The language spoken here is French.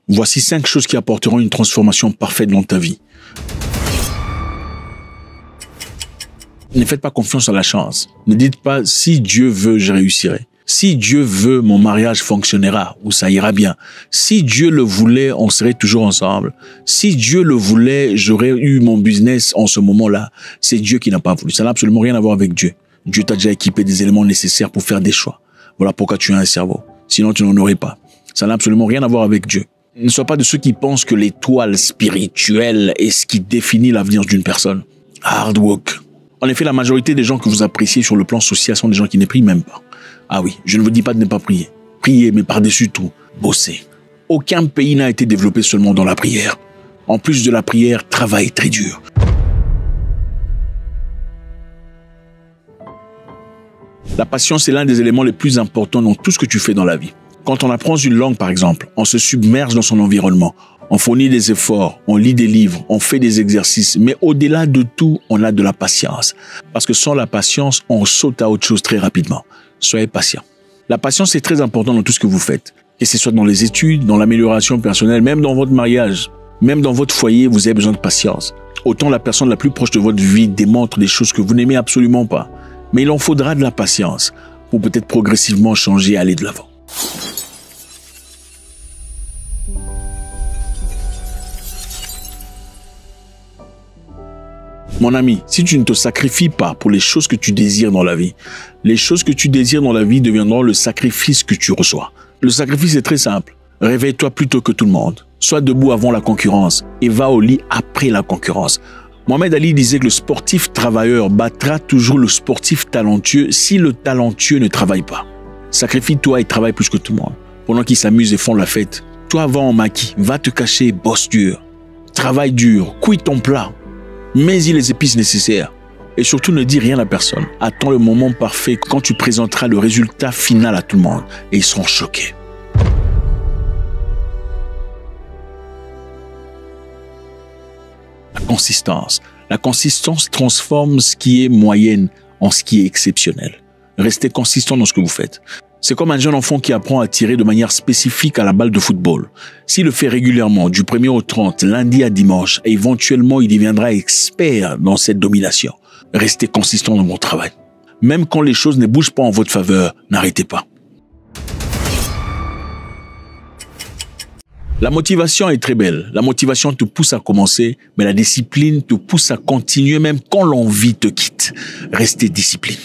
Voici 5 choses qui apporteront une transformation parfaite dans ta vie. Ne faites pas confiance à la chance. Ne dites pas « si Dieu veut, je réussirai ». Si Dieu veut, mon mariage fonctionnera ou ça ira bien. Si Dieu le voulait, on serait toujours ensemble. Si Dieu le voulait, j'aurais eu mon business en ce moment-là. C'est Dieu qui n'a pas voulu. Ça n'a absolument rien à voir avec Dieu. Dieu t'a déjà équipé des éléments nécessaires pour faire des choix. Voilà pourquoi tu as un cerveau. Sinon, tu n'en aurais pas. Ça n'a absolument rien à voir avec Dieu. Ne sois pas de ceux qui pensent que l'étoile spirituelle est ce qui définit l'avenir d'une personne. Hard work. En effet, la majorité des gens que vous appréciez sur le plan social sont des gens qui ne prient même pas. Ah oui, je ne vous dis pas de ne pas prier. Priez, mais par-dessus tout, bossez. Aucun pays n'a été développé seulement dans la prière. En plus de la prière, travail très dur. La patience est l'un des éléments les plus importants dans tout ce que tu fais dans la vie. Quand on apprend une langue, par exemple, on se submerge dans son environnement. On fournit des efforts, on lit des livres, on fait des exercices. Mais au-delà de tout, on a de la patience. Parce que sans la patience, on saute à autre chose très rapidement. Soyez patient. La patience est très importante dans tout ce que vous faites. Que ce soit dans les études, dans l'amélioration personnelle, même dans votre mariage, même dans votre foyer, vous avez besoin de patience. Autant la personne la plus proche de votre vie démontre des choses que vous n'aimez absolument pas. Mais il en faudra de la patience pour peut-être progressivement changer et aller de l'avant. Mon ami, si tu ne te sacrifies pas pour les choses que tu désires dans la vie, les choses que tu désires dans la vie deviendront le sacrifice que tu reçois. Le sacrifice est très simple. Réveille-toi plus tôt que tout le monde. Sois debout avant la concurrence et va au lit après la concurrence. Mohamed Ali disait que le sportif travailleur battra toujours le sportif talentueux si le talentueux ne travaille pas. Sacrifie-toi et travaille plus que tout le monde. Pendant qu'ils s'amusent et font la fête, toi va en maquis, va te cacher, bosse dur. Travaille dur, cuis ton plat. Mets-y les épices nécessaires. Et surtout, ne dis rien à personne. Attends le moment parfait quand tu présenteras le résultat final à tout le monde. Et ils seront choqués. La consistance. La consistance transforme ce qui est moyenne en ce qui est exceptionnel. Restez consistant dans ce que vous faites. C'est comme un jeune enfant qui apprend à tirer de manière spécifique à la balle de football. S'il le fait régulièrement, du 1er au 30, lundi à dimanche, et éventuellement il deviendra expert dans cette domination. Restez consistant dans votre travail. Même quand les choses ne bougent pas en votre faveur, n'arrêtez pas. La motivation est très belle. La motivation te pousse à commencer, mais la discipline te pousse à continuer même quand l'envie te quitte. Restez discipliné.